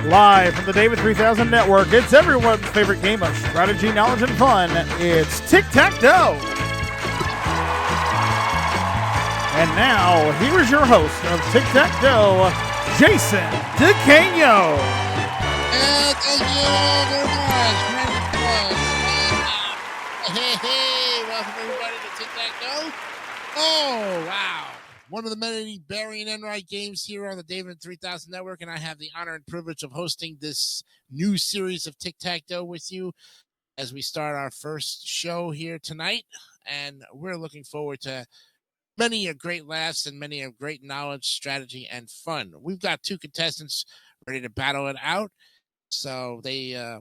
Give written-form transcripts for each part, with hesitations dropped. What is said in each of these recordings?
Live from the David 3000 Network, it's everyone's favorite game of strategy, knowledge, and fun. It's Tic-Tac-Toe. And now, here is your host of Tic-Tac-Toe, Jason DeCano. Thank you very much. Hey, welcome everybody to Tic-Tac-Toe. Oh, wow. One of the many Barry and Enright games here on the David 3000 Network, and I have the honor and privilege of hosting this new series of Tic-Tac-Toe with you as we start our first show here tonight. And we're looking forward to many a great laughs and many a great knowledge, strategy, and fun. We've got two contestants ready to battle it out. So they're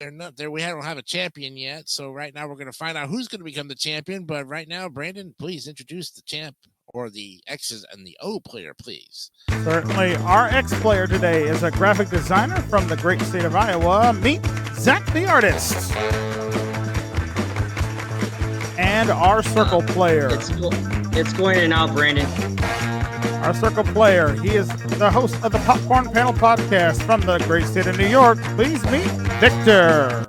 not there. We don't have a champion yet. So right now we're going to find out who's going to become the champion. But right now, Brandon, please introduce the champ or the X's and the O player, please. Certainly. Our X player today is a graphic designer from the great state of Iowa. Meet Zach the Artist. And our circle player. It's going in and out, Brandon. Our circle player. He is the host of the Popcorn Panel podcast from the great state of New York. Please meet Victor.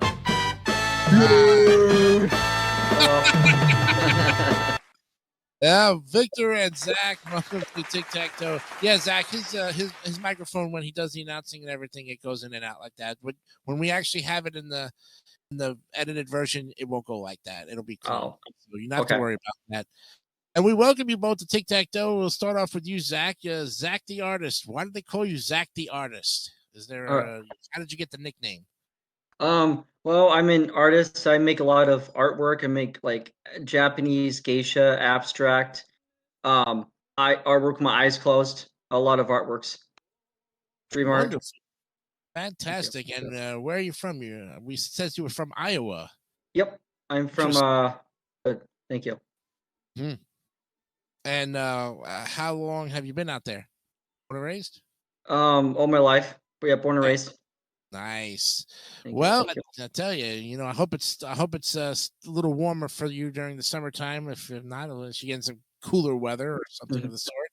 Yeah, Victor and Zach, welcome to Tic-Tac-Toe. Yeah, Zach, his microphone, when he does the announcing and everything, it goes in and out like that. But when we actually have it in the edited version, it won't go like that. It'll be cool. So you don't have to worry about that. And we welcome you both to Tic-Tac-Toe. We'll start off with you, Zach. Zach the Artist. Why did they call you Zach the Artist? Is there how did you get the nickname? Well, I'm an artist. I make a lot of artwork. I make like Japanese geisha abstract. I artwork with my eyes closed. A lot of artworks. Dream art. Wonderful. Fantastic. And where are you from? We said you were from Iowa. Yep. I'm from thank you. And how long have you been out there? Born and raised? All my life. But yeah, born and raised. Nice. Thank well, you. I tell you, I hope it's a little warmer for you during the summertime. If not, unless you get some cooler weather or something of the sort.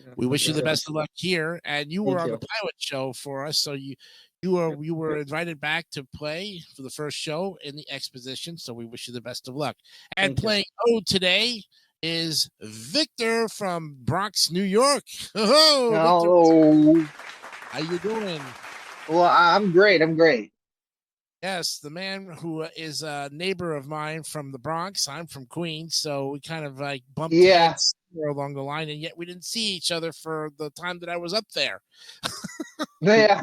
Yeah. We wish you the best of luck here. And you were on the pilot show for us, so you were invited back to play for the first show in the exposition. So we wish you the best of luck. And playing today is Victor from Bronx, New York. Hello. Victor, how you doing? Well, I'm great. Yes, the man who is a neighbor of mine from the Bronx. I'm from Queens, so we kind of like bumped heads along the line, and yet we didn't see each other for the time that I was up there. Yeah.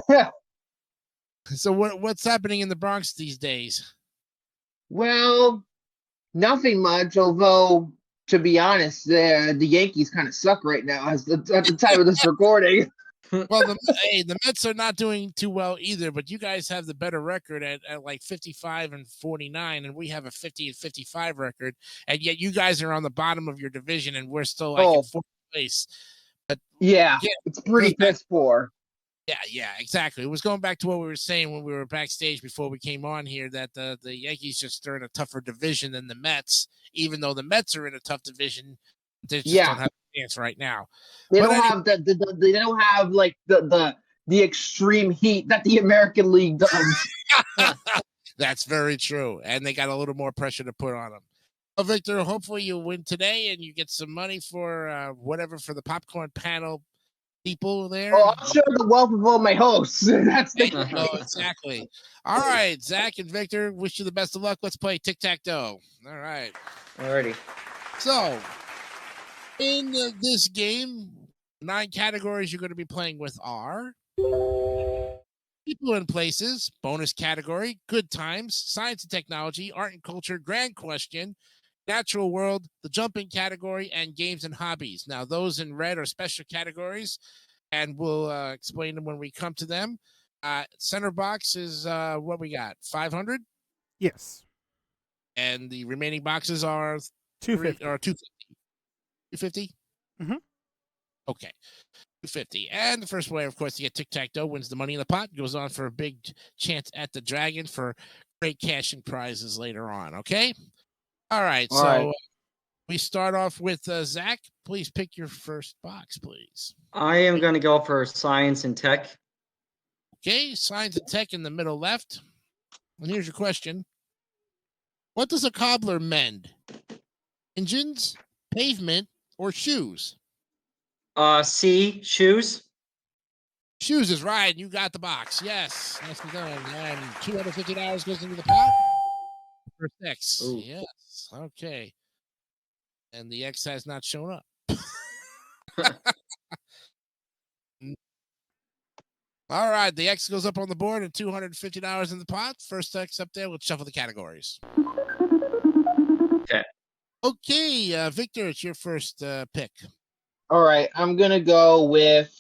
So what's happening in the Bronx these days? Well, nothing much, although, to be honest, the Yankees kind of suck right now at the time of this recording. Well, the Mets are not doing too well either, but you guys have the better record at like 55-49, and we have a 50-55 record, and yet you guys are on the bottom of your division, and we're still like in fourth place. But it's pretty piss poor. Yeah, exactly. It was going back to what we were saying when we were backstage before we came on here, that the Yankees just are in a tougher division than the Mets, even though the Mets are in a tough division. They just don't have a chance right now. They don't have they don't have like the extreme heat that the American League does. That's very true. And they got a little more pressure to put on them. Well, Victor, hopefully you win today and you get some money for whatever for the popcorn panel people there. Oh, I'll show the wealth of all my hosts. That's exactly. All right, Zach and Victor, wish you the best of luck. Let's play Tic-Tac-Toe. All right. Alrighty. So, in this game, 9 categories you're going to be playing with are people and places, bonus category, good times, science and technology, art and culture, grand question, natural world, the jumping category, and games and hobbies. Now, those in red are special categories, and we'll explain them when we come to them. Center box is what we got, 500? Yes. And the remaining boxes are 250. 250? Mm-hmm. Okay. 250. And the first way, of course, to get Tic-Tac-Toe wins the money in the pot. Goes on for a big chance at the Dragon for great cash and prizes later on. Okay? All right. We start off with Zach. Please pick your first box, please. I am going to go for science and tech. Okay, science and tech in the middle left. And here's your question. What does a cobbler mend? Engines, pavement, or shoes? C, shoes. Shoes is right. You got the box. Yes. Nicely done. And $250 goes into the pot. First X. Ooh. Yes. Okay. And the X has not shown up. All right. The X goes up on the board and $250 in the pot. First X up there. We'll shuffle the categories. Okay. Okay. Victor, it's your first pick. All right, I'm gonna go with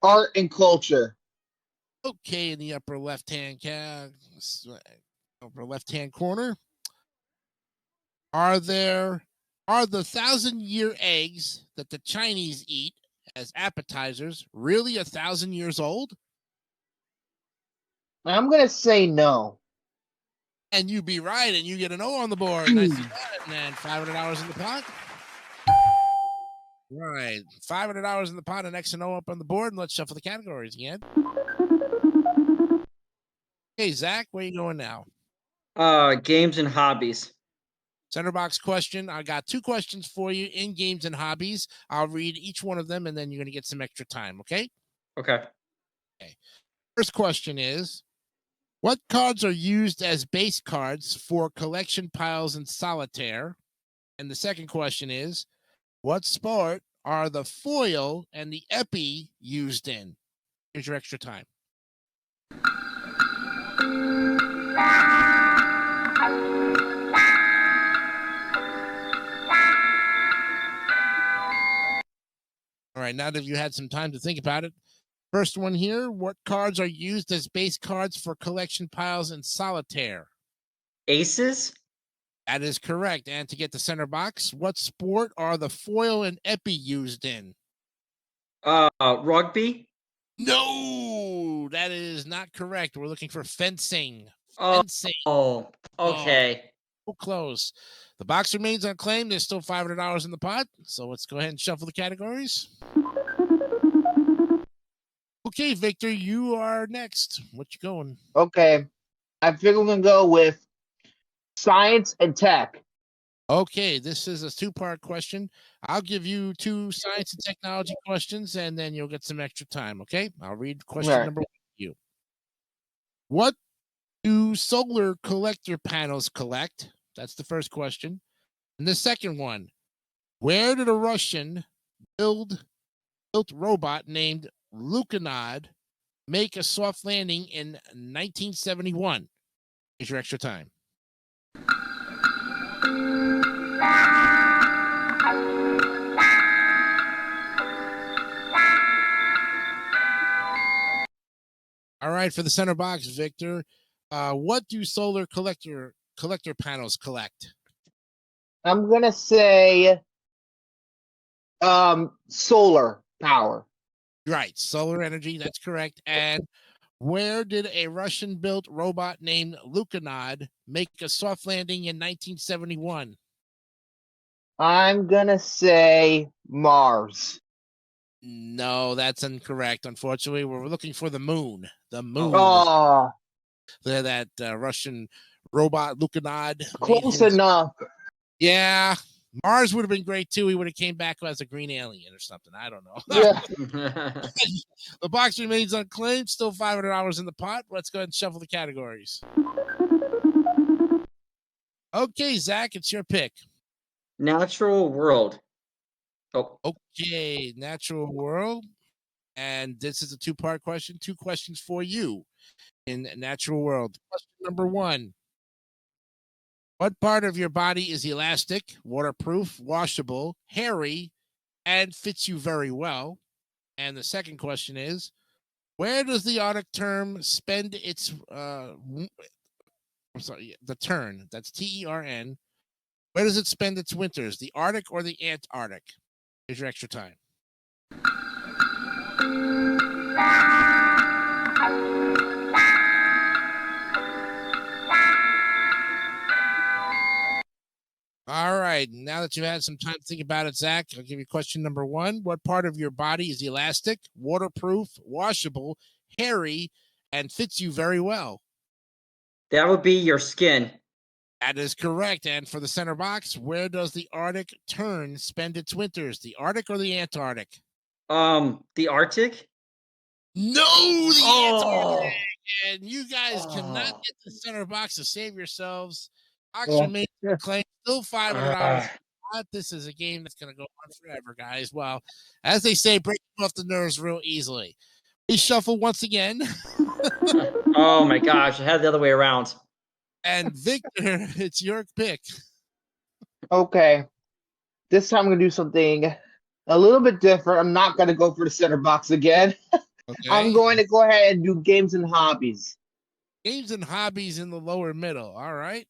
art and culture. Okay. In the upper left-hand corner. Are the 1,000-year eggs that the Chinese eat as appetizers really 1,000 years old? I'm gonna say no. And you be right, and you get an O on the board. Nicely done. And $500 in the pot. Right. $500 in the pot, and X and O up on the board. And let's shuffle the categories again. Okay, Zach, where are you going now? Games and hobbies. Center box question. I got 2 questions for you in games and hobbies. I'll read each one of them, and then you're going to get some extra time, okay? Okay. First question is, what cards are used as base cards for collection piles in solitaire? And the second question is, what sport are the foil and the epee used in? Here's your extra time. All right, now that you had some time to think about it, first one here, what cards are used as base cards for collection piles in solitaire? Aces. That is correct. And to get the center box, what sport are the foil and epee used in? Rugby. No, that is not correct. We're looking for fencing. Oh, Fencing. okay. So close. The box remains unclaimed. There's still $500 in the pot. So let's go ahead and shuffle the categories. Okay, Victor, you are next. What you going? Okay, I think we're gonna go with science and tech. Okay, this is a 2-part question. I'll give you 2 science and technology questions, and then you'll get some extra time, okay? I'll read question Right. number 1 to you. What do solar collector panels collect? That's the first question. And the second one, where did a Russian built robot named Lukanod make a soft landing in 1971? Here's your extra time. All right, for the center box, Victor, what do solar collector panels collect? I'm gonna say solar power. Right, solar energy. That's correct. And where did a Russian-built robot named Lukanod make a soft landing in 1971? I'm gonna say Mars. No, that's incorrect. Unfortunately, we're looking for the moon. The moon. Oh, That Russian robot Lukanod. close enough. Yeah, Mars would have been great too. He would have came back as a green alien or something. I don't know. Yeah. The box remains unclaimed. Still $500 in the pot. Let's go ahead and shuffle the categories. Okay, Zach, it's your pick. Natural world. Oh, Okay, natural world. And this is a 2-part question. 2 questions for you in natural world. Question number 1. What part of your body is elastic, waterproof, washable, hairy, and fits you very well? And the second question is, where does the Arctic term spend its the tern, that's TERN, where does it spend its winters, the Arctic or the Antarctic? Here's your extra time. All right. Now that you've had some time to think about it, Zach, I'll give you question number 1. What part of your body is elastic, waterproof, washable, hairy and fits you very well? That would be your skin. That is correct. And for the center box, where does the Arctic tern spend its winters? The Arctic or the Antarctic? The Arctic? No, the Oh. Antarctic. And you guys cannot Oh. get the center box to save yourselves. Box Yeah. remains claim still $500. Ah. This is a game that's going to go on forever, guys. Well, as they say, break off the nerves real easily. We shuffle once again. Oh my gosh, I had it the other way around. And Victor, it's your pick. Okay. This time I'm going to do something a little bit different. I'm not going to go for the center box again. Okay. I'm going to go ahead and do games and hobbies. Games and hobbies in the lower middle. All right.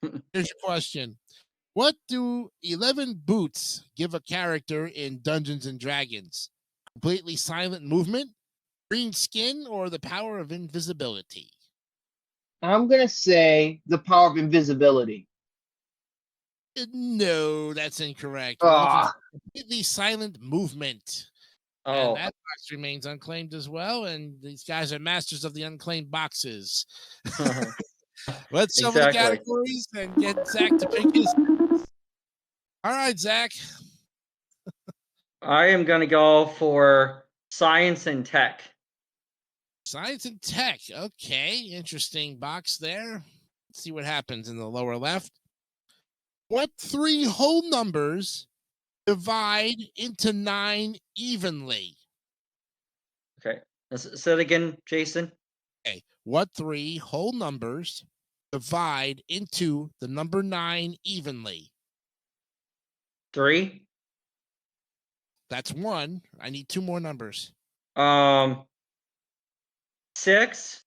Here's your question. What do 11 boots give a character in Dungeons and Dragons? Completely silent movement, green skin, or the power of invisibility? I'm going to say the power of invisibility. No, that's incorrect. Ah. Completely silent movement. Oh, And that box remains unclaimed as well. And these guys are masters of the unclaimed boxes. Let's shuffle the Exactly. categories and get Zach to pick his. All right, Zach. I am going to go for science and tech. Science and tech. Okay, interesting box there. Let's see what happens in the lower left. What three whole numbers divide into 9 evenly? Okay. Say it again, Jason. Okay. What three whole numbers divide into the number 9 evenly? 3. That's 1. I need 2 more numbers. 6.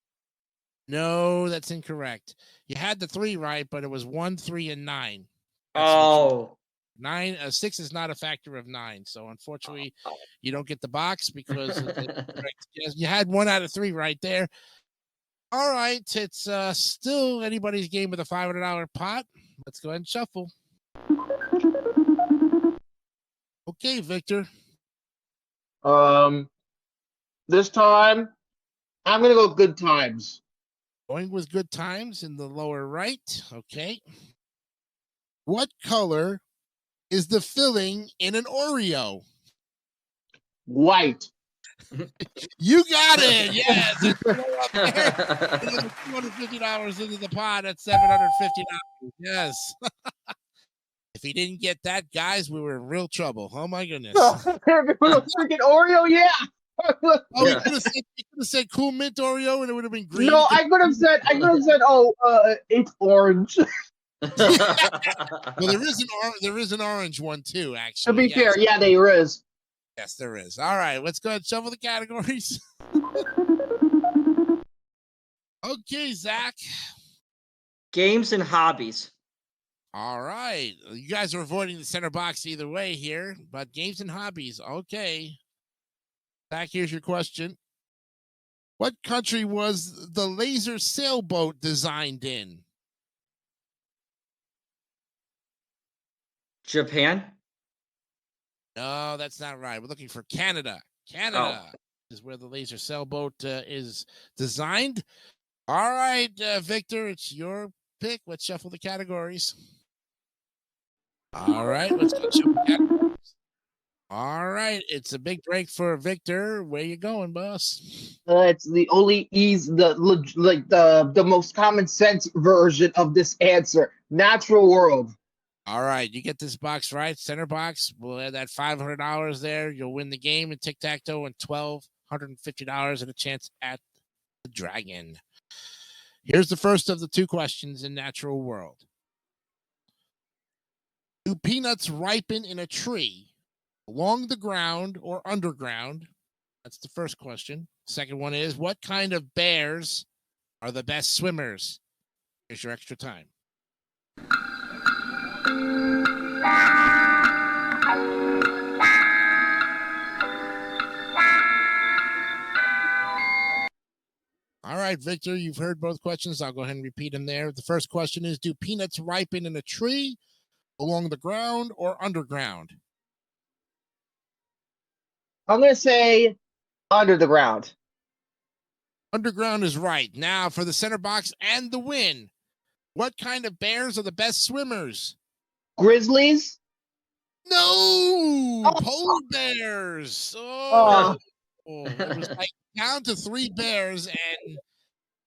No, that's incorrect. You had the 3 right, but it was 1, 3, and 9. Oh. 6 is not a factor of 9, so unfortunately, you don't get the box because you had 1 out of 3 right there. All right, it's still anybody's game with a $500 pot. Let's go ahead and shuffle. Okay, Victor. This time I'm going to go good times. Going with good times in the lower right. Okay. What color is the filling in an Oreo? White. You got it. Yes. $250 into the pot at $750. Yes. If he didn't get that, guys, we were in real trouble. Oh my goodness. Freaking Oreo, yeah. Oh, he could have said cool mint Oreo and it would have been green. No, I could have said, it's orange. Well, there is an orange one too, actually. To be fair, yeah, there is. Yes, there is. All right, let's go ahead and shuffle the categories. Okay, Zach. Games and hobbies. All right. You guys are avoiding the center box either way here, but games and hobbies. Okay. Zach, here's your question. What country was the laser sailboat designed in? Japan. No, that's not right. We're looking for Canada. Canada is where the laser sailboat is designed. All right, Victor, it's your pick. Let's shuffle the categories. All right, let's go shuffle the categories. All right, it's a big break for Victor. Where you going, boss? It's the only the most common sense version of this answer. Natural world. All right, you get this box right. Center box. We'll add that $500 there. You'll win the game in tic-tac-toe and $1,250 and a chance at the dragon. Here's the first of the 2 questions in natural world. Do peanuts ripen in a tree along the ground or underground? That's the first question. Second one is, what kind of bears are the best swimmers? Here's your extra time. All right, Victor, you've heard both questions. I'll go ahead and repeat them there. The first question is, do peanuts ripen in a tree along the ground or underground? I'm going to say under the ground. Underground is right. Now for the center box and the win. What kind of bears are the best swimmers? Grizzlies. No, Oh. polar bears. Oh. It was like down to 3 bears, and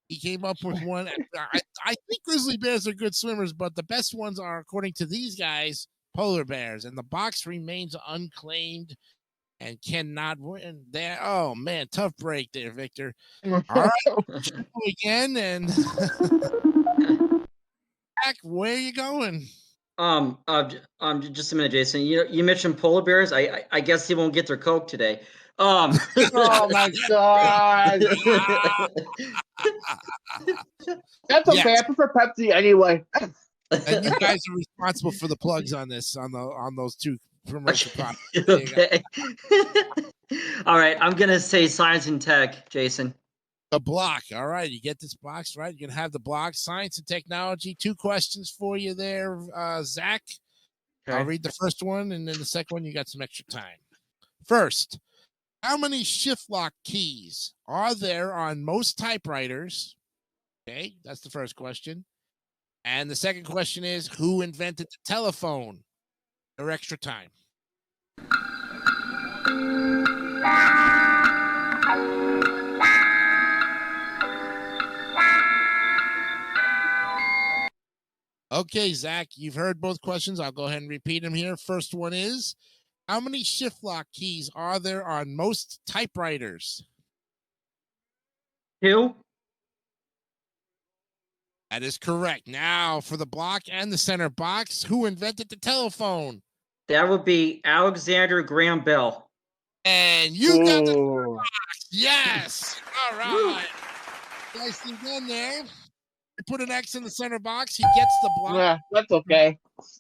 he came up with one. I think grizzly bears are good swimmers, but the best ones are, according to these guys, polar bears. And the box remains unclaimed and cannot win there. Oh man, tough break there, Victor. All right, again, and back. Where you going? Just a minute, Jason. You mentioned polar bears. I guess they won't get their Coke today. Oh my God. That's okay. Yes. I prefer Pepsi anyway. And you guys are responsible for the plugs on this, on those 2 commercial products. Okay. All right. I'm gonna say science and tech, Jason. The block. All right. You get this box, right? You're going to have the block, science and technology. 2 questions for you there, Zach. Okay. I'll read the first one, and then the second one, you got some extra time. First, how many shift lock keys are there on most typewriters? Okay, that's the first question. And the second question is, who invented the telephone? Or extra time. Okay, Zach, you've heard both questions. I'll go ahead and repeat them here. First one is, how many shift lock keys are there on most typewriters? 2. That is correct. Now for the block and the center box, who invented the telephone? That would be Alexander Graham Bell. And you got the box. Yes. All right. Nicely done there. You put an X in the center box. He gets the block. Yeah, that's okay.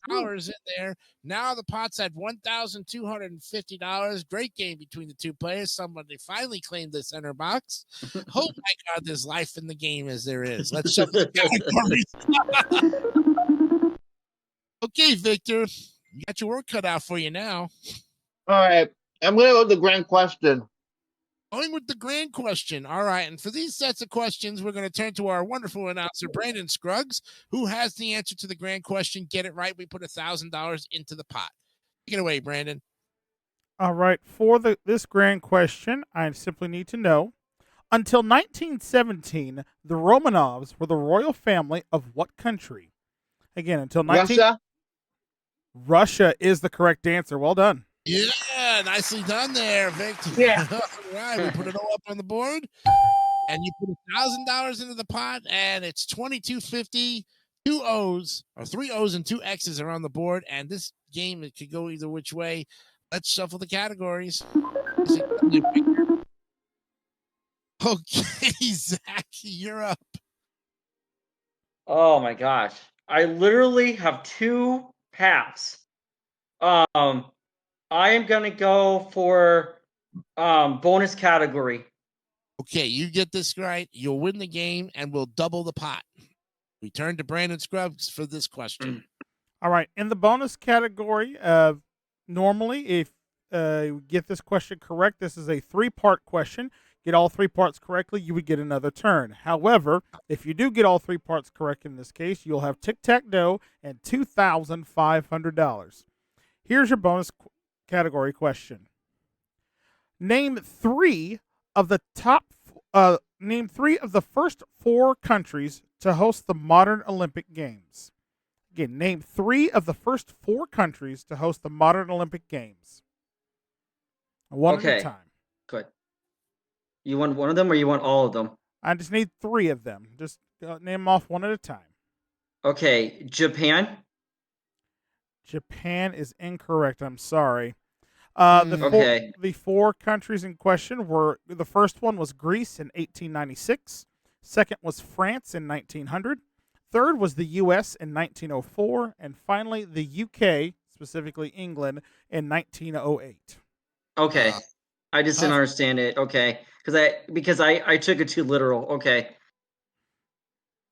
Hours in there. Now the pot's at $1,250. Great game between the 2 players. Somebody finally claimed the center box. Oh my God, there's life in the game as there is. Let's shuffle the categories. Okay, Victor, you got your work cut out for you now. All right. I'm going to go with the grand question. Going with the grand question. All right. And for these sets of questions, we're going to turn to our wonderful announcer, Brandon Scruggs, who has the answer to the grand question. Get it right. We put $1,000 into the pot. Take it away, Brandon. All right. For this grand question, I simply need to know, until 1917, the Romanovs were the royal family of what country? Again, until 19... Russia? Russia is the correct answer. Well done. Yeah, nicely done there, Victor. Yeah. All right, we put it all up on the board, and you put $1,000 into the pot, and it's $2,250. 2 O's, or 3 O's and 2 X's are on the board, and this game, it could go either which way. Let's shuffle the categories. Okay, Zach, you're up. Oh my gosh. I literally have 2 paths. I am gonna go for bonus category. Okay, you get this right, you'll win the game, and we'll double the pot. We turn to Brandon Scruggs for this question. All right. In the bonus category, normally, if you get this question correct, this is a 3-part question. Get all 3 parts correctly, you would get another turn. However, if you do get all 3 parts correct in this case, you'll have tic-tac-toe and $2,500. Here's your bonus category question. Name 3 of the first 4 countries to host the modern Olympic Games. Again, name 3 of the first 4 countries to host the modern Olympic Games. One at a time. Good. You want one of them or you want all of them? I just need 3 of them. Just name them off one at a time. Okay, Japan. Japan is incorrect. I'm sorry. The 4 countries in question were, the first one was Greece in 1896. Second was France in 1900. Third was the U.S. in 1904. And finally, the U.K., specifically England, in 1908. Okay. I just didn't understand it. Okay. Because I took it too literal. Okay.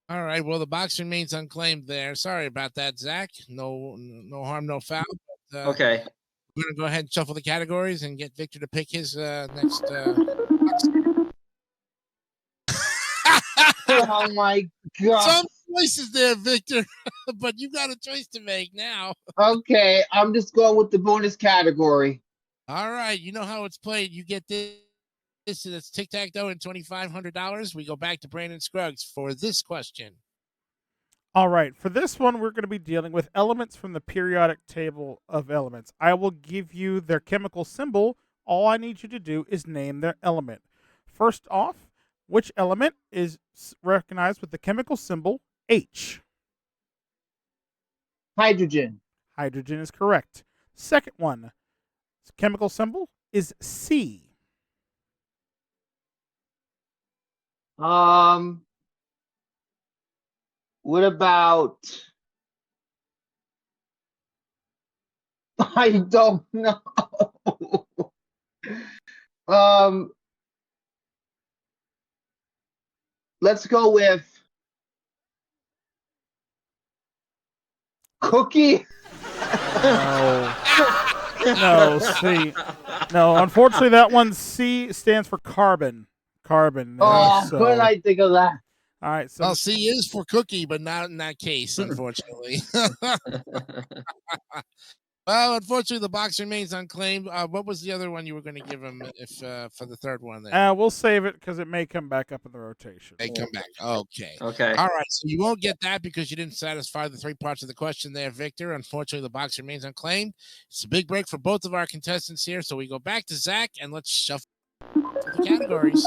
All right. Well, the box remains unclaimed there. Sorry about that, Zach. No harm, no foul. But, okay. We're going to go ahead and shuffle the categories and get Victor to pick his next box. Oh my God. Some choices there, Victor, but you got a choice to make now. Okay, I'm just going with the bonus category. All right, you know how it's played. You get this. It's tic-tac-toe and $2,500. We go back to Brandon Scruggs for this question. All right, for this one, we're going to be dealing with elements from the periodic table of elements. I will give you their chemical symbol. All I need you to do is name their element. First off, which element is recognized with the chemical symbol H? Hydrogen. Hydrogen is correct. Second one, chemical symbol is C. What about? I don't know. Let's go with cookie. No, C. No, unfortunately, that one C stands for carbon. Carbon. What did I think of that? All right. So well, C is for cookie, but not in that case, unfortunately. Well, unfortunately, the box remains unclaimed. What was the other one you were going to give him if for the third one there? We'll save it because it may come back up in the rotation. They come back. Okay. Okay. All right. So you won't get that because you didn't satisfy the three parts of the question there, Victor. Unfortunately, the box remains unclaimed. It's a big break for both of our contestants here. So we go back to Zach and let's shuffle the categories.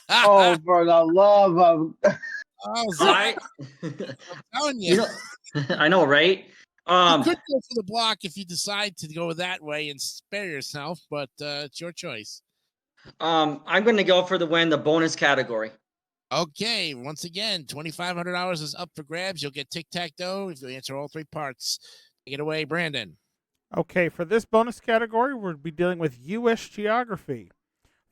Oh, for the love of. Oh, Zach. I'm telling you. I know, right? You could go for the block if you decide to go that way and spare yourself, but it's your choice. I'm going to go for the win, the bonus category. Okay, once again, $2,500 is up for grabs. You'll get tic-tac-toe if you answer all three parts. Take it away, Brandon. Okay, for this bonus category, we'll be dealing with U.S. geography.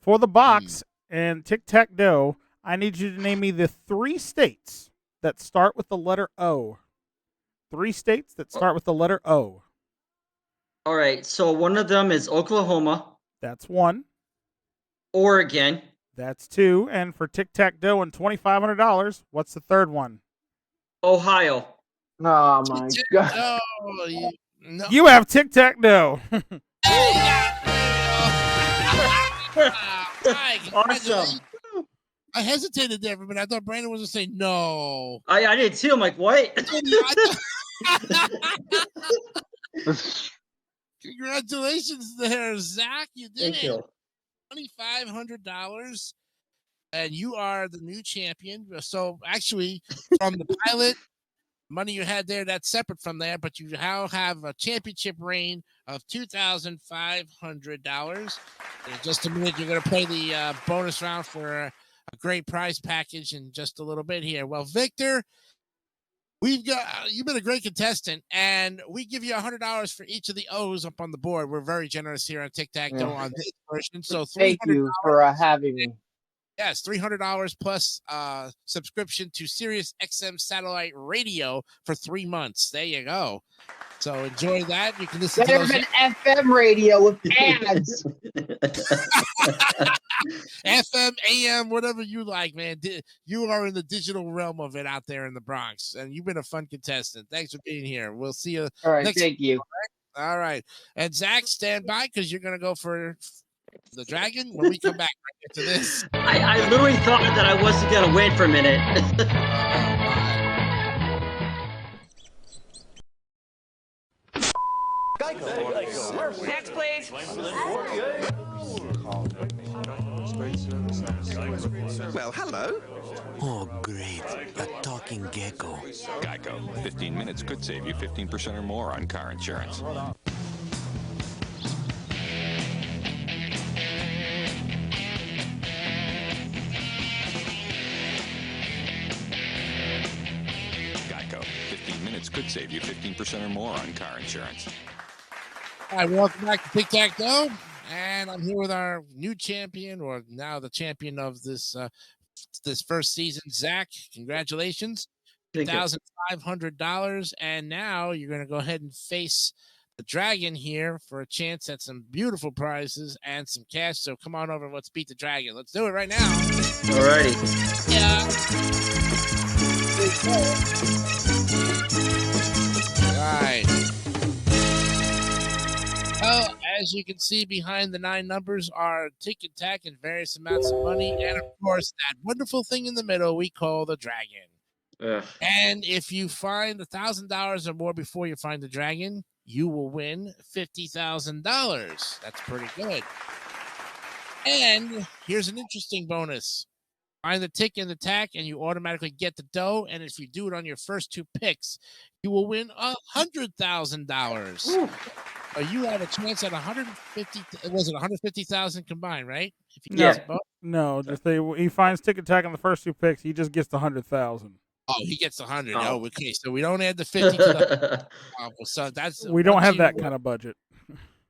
For the box and tic-tac-toe, I need you to name me the 3 states that start with the letter O. 3 states that start with the letter O. All right, so one of them is Oklahoma. That's 1. Oregon. That's 2. And for tic-tac-toe and $2,500, what's the third one? Ohio. Oh my God. No. You have tic-tac-toe. Awesome. I hesitated there for a minute. I thought Brandon was going to say no. I did too. I'm like, what? Congratulations there, Zach. You did Thank it. you. $2,500. And you are the new champion. So actually, from the pilot, money you had there, that's separate from there, but you now have a championship reign of $2,500. In just a minute, you're going to play the bonus round for a great prize package in just a little bit here. Well, Victor, you've been a great contestant, and we give you $100 for each of the O's up on the board. We're very generous here on Tic-Tac-Toe on this version. So Thank you for having me. Yes, $300 plus subscription to Sirius XM satellite radio for 3 months. There you go. So enjoy that. You can listen Better to than FM radio with ads. FM, AM, whatever you like, man. You are in the digital realm of it out there in the Bronx, and you've been a fun contestant. Thanks for being here. We'll see you. All right, next thank you. All right. And Zach, stand by because you're going to go for the dragon when we come back right into this. I literally thought that I wasn't going to win for a minute. Next, please. Well, hello. Oh, great. A talking gecko. Geico. 15 minutes could save you 15% or more on car insurance. Geico. 15 minutes could save you 15% or more on car insurance. All right, welcome back to Tic-Tac-Toe. And I'm here with our new champion, or now the champion of this this first season, Zach. Congratulations. $2,500. And now you're going to go ahead and face the dragon here for a chance at some beautiful prizes and some cash. So come on over and let's beat the dragon. Let's do it right now. Alrighty. Yeah. Right. Well, as you can see behind the 9 numbers are tick and tack and various amounts of money. And of course, that wonderful thing in the middle we call the dragon. Ugh. And if you find $1,000 or more before you find the dragon, you will win $50,000. That's pretty good. And here's an interesting bonus. Find the tick and the tack, and you automatically get the dough. And if you do it on your first 2 picks, you will win $100,000. You have a chance at 150. Was it 150,000 combined, right? If you Yeah. No, just he finds tick and tack on the first 2 picks, he just gets the 100,000. Oh, he gets 100. Oh. Oh, okay. So we don't add the 50 to the. So that's We don't have that kind of budget.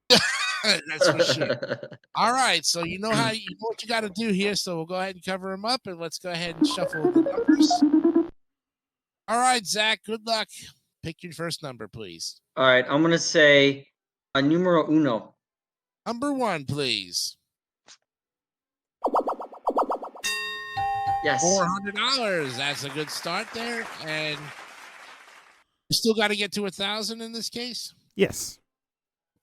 That's for sure. All right, so you know what you got to do here. So we'll go ahead and cover them up, and let's go ahead and shuffle the numbers. All right, Zach. Good luck. Pick your first number, please. All right, I'm gonna say a numero uno. Number 1, please. Yes. $400. That's a good start there, and you still got to get to 1,000 in this case. Yes.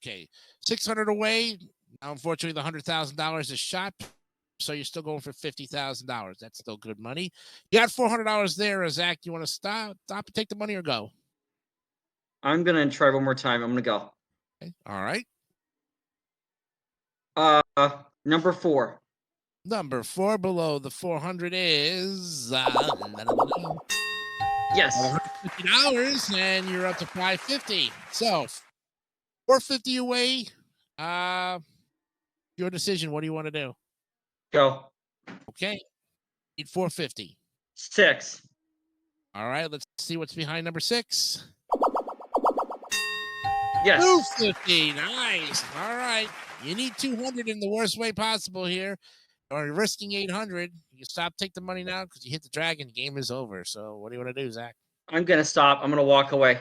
Okay, 600 away. Now, unfortunately, the $100,000 is shot, so you're still going for $50,000. That's still good money. You got $400 there, Zach. You want to stop and take the money or go? I'm gonna try one more time. I'm gonna go. Okay. All right. Number 4. Number 4 below the 400 is Yes. $150, and you're up to $550. So $450 away. Your decision. What do you want to do? Go. Okay. Need $450. 6. All right. Let's see what's behind number 6. Yes. $250. Nice. All right. You need 200 in the worst way possible here. Or you're risking 800. You stop, take the money now because you hit the dragon. The game is over. So what do you want to do, Zach? I'm gonna stop. I'm gonna walk away.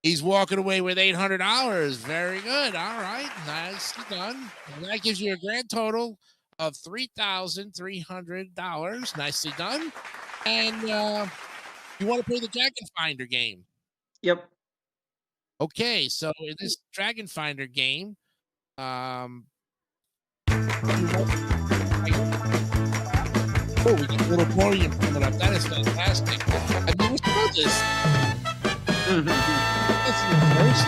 He's walking away with $800. Very good. All right. Nicely done. And that gives you a grand total of $3,300. Nicely done. And you want to play the Dragon Finder game. Yep. Okay. So in this Dragon Finder game, oh, we get a little podium coming up. That is fantastic. I've never saw this. That's the first.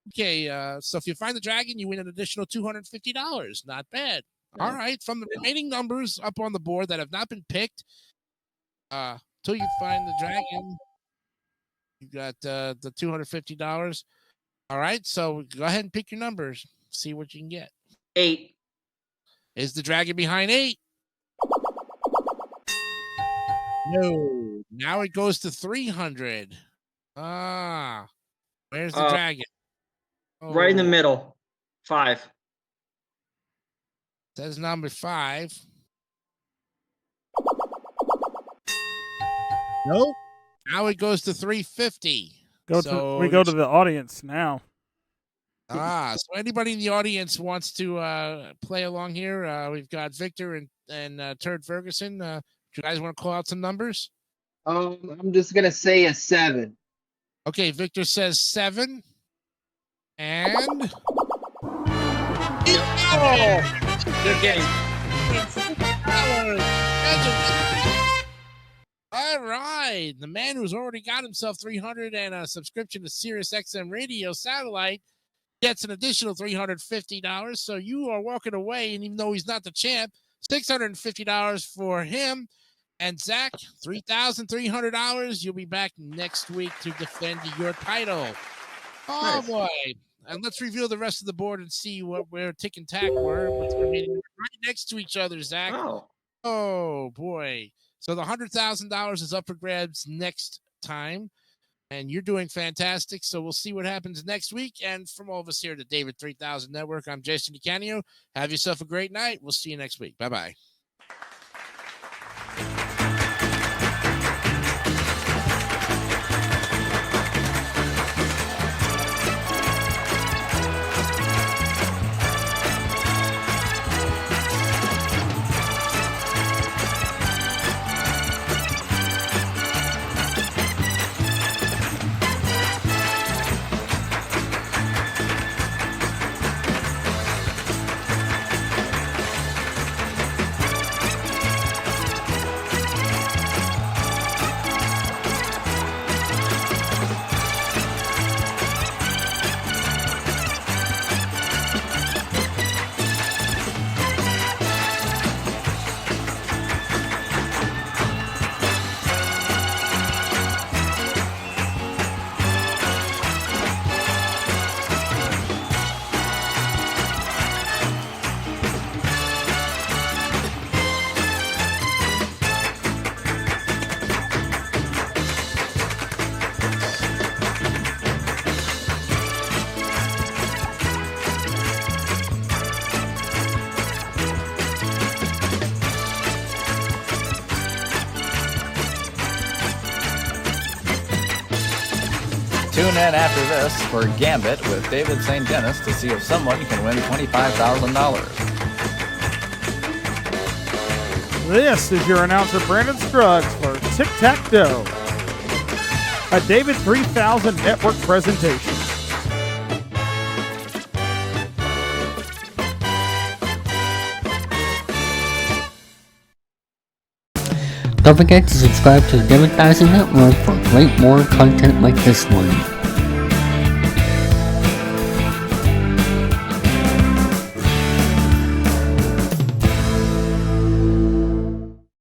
Okay, so if you find the dragon, you win an additional $250. Not bad. All right, from the remaining numbers up on the board that have not been picked, till you find the dragon, you got the $250. All right, so go ahead and pick your numbers. See what you can get. 8. Is the dragon behind 8? No. Now it goes to 300. Where's the dragon? Oh, Right in the middle. 5. Says number 5. Nope. Now it goes to 350. We go to the audience now. So anybody in the audience wants to play along here? We've got Victor and Turd Ferguson. Do you guys want to call out some numbers? I'm just gonna say a 7. Okay, Victor says 7. And Good game. All right. The man who's already got himself 300 and a subscription to Sirius XM Radio Satellite gets an additional $350. So you are walking away, and even though he's not the champ, $650 for him. And Zach, $3,300. You'll be back next week to defend your title. Oh, nice. Boy. And let's reveal the rest of the board and see where Tick and Tack were. Right next to each other, Zach. Oh, boy. So the $100,000 is up for grabs next time. And you're doing fantastic. So we'll see what happens next week. And from all of us here at the David 3000 Network, I'm Jason DeCanio. Have yourself a great night. We'll see you next week. Bye-bye. Tune in after this for Gambit with David St. Dennis to see if someone can win $25,000. This is your announcer, Brandon Scruggs, for Tic-Tac-Doe, a David 3000 Network presentation. Don't forget to subscribe to the David 3000 Network for great more content like this one.